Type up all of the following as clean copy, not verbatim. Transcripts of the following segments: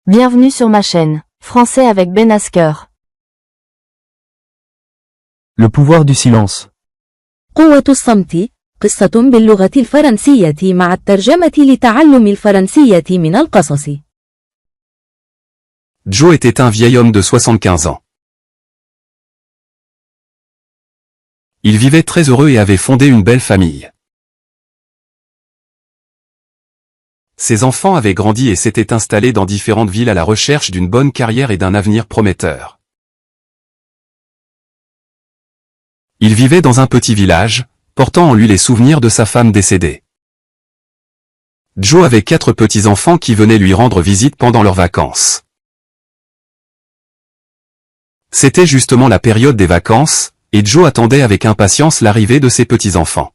Bienvenue sur ma chaîne. Français avec Ben Asker. Le pouvoir du silence. قوة الصمت قصة باللغة الفرنسية مع الترجمة لتعلم الفرنسية من القصص. Joe était un vieil homme de 75 ans. Il vivait très heureux et avait fondé une belle famille. Ses enfants avaient grandi et s'étaient installés dans différentes villes à la recherche d'une bonne carrière et d'un avenir prometteur. Il vivait dans un petit village, portant en lui les souvenirs de sa femme décédée. Joe avait 4 petits-enfants qui venaient lui rendre visite pendant leurs vacances. C'était justement la période des vacances, et Joe attendait avec impatience l'arrivée de ses petits-enfants.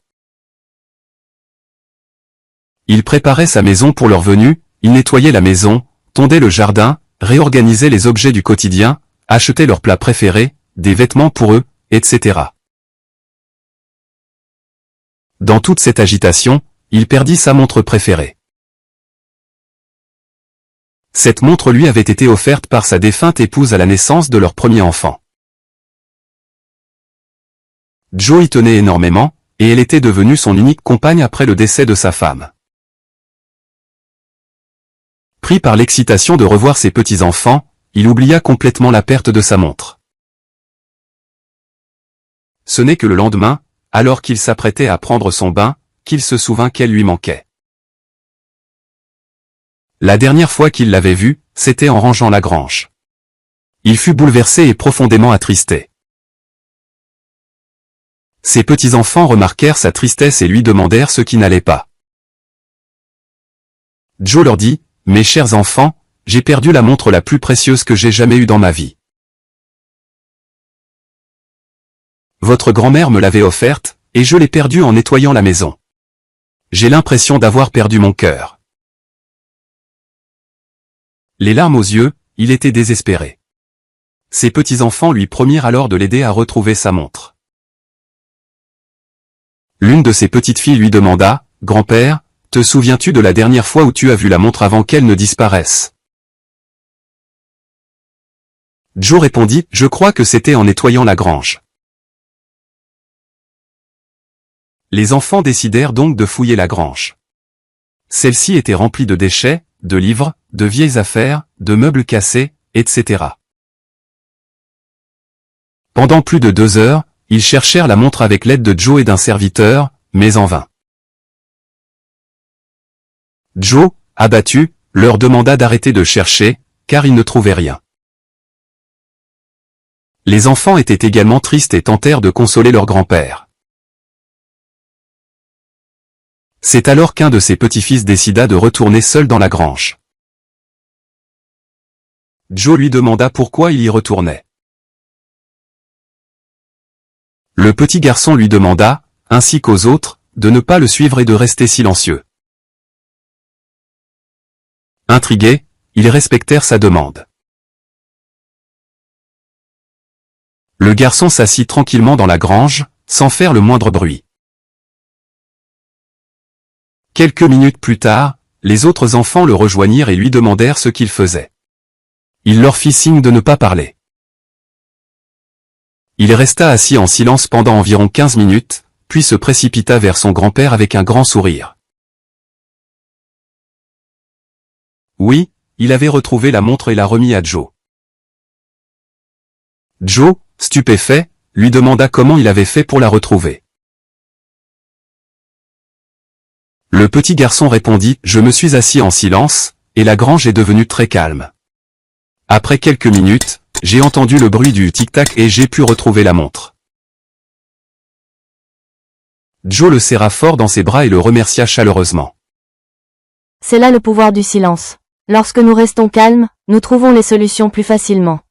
Il préparait sa maison pour leur venue, il nettoyait la maison, tondait le jardin, réorganisait les objets du quotidien, achetait leurs plats préférés, des vêtements pour eux, etc. Dans toute cette agitation, il perdit sa montre préférée. Cette montre lui avait été offerte par sa défunte épouse à la naissance de leur premier enfant. Joe y tenait énormément, et elle était devenue son unique compagne après le décès de sa femme. Pris par l'excitation de revoir ses petits-enfants, il oublia complètement la perte de sa montre. Ce n'est que le lendemain, alors qu'il s'apprêtait à prendre son bain, qu'il se souvint qu'elle lui manquait. La dernière fois qu'il l'avait vue, c'était en rangeant la grange. Il fut bouleversé et profondément attristé. Ses petits-enfants remarquèrent sa tristesse et lui demandèrent ce qui n'allait pas. Joe leur dit: « Mes chers enfants, j'ai perdu la montre la plus précieuse que j'ai jamais eue dans ma vie. Votre grand-mère me l'avait offerte, et je l'ai perdue en nettoyant la maison. J'ai l'impression d'avoir perdu mon cœur. » Les larmes aux yeux, il était désespéré. Ses petits-enfants lui promirent alors de l'aider à retrouver sa montre. L'une de ses petites filles lui demanda: « Grand-père, te souviens-tu de la dernière fois où tu as vu la montre avant qu'elle ne disparaisse ?» Joe répondit: « Je crois que c'était en nettoyant la grange. » Les enfants décidèrent donc de fouiller la grange. Celle-ci était remplie de déchets, de livres, de vieilles affaires, de meubles cassés, etc. Pendant plus de 2 heures, ils cherchèrent la montre avec l'aide de Joe et d'un serviteur, mais en vain. Joe, abattu, leur demanda d'arrêter de chercher, car ils ne trouvaient rien. Les enfants étaient également tristes et tentèrent de consoler leur grand-père. C'est alors qu'un de ses petits-fils décida de retourner seul dans la grange. Joe lui demanda pourquoi il y retournait. Le petit garçon lui demanda, ainsi qu'aux autres, de ne pas le suivre et de rester silencieux. Intrigués, ils respectèrent sa demande. Le garçon s'assit tranquillement dans la grange, sans faire le moindre bruit. Quelques minutes plus tard, les autres enfants le rejoignirent et lui demandèrent ce qu'il faisait. Il leur fit signe de ne pas parler. Il resta assis en silence pendant environ 15 minutes, puis se précipita vers son grand-père avec un grand sourire. Oui, il avait retrouvé la montre et l'a remis à Joe. Joe, stupéfait, lui demanda comment il avait fait pour la retrouver. Le petit garçon répondit: « Je me suis assis en silence, et la grange est devenue très calme. Après quelques minutes, j'ai entendu le bruit du tic-tac et j'ai pu retrouver la montre. » Joe le serra fort dans ses bras et le remercia chaleureusement. C'est là le pouvoir du silence. Lorsque nous restons calmes, nous trouvons les solutions plus facilement.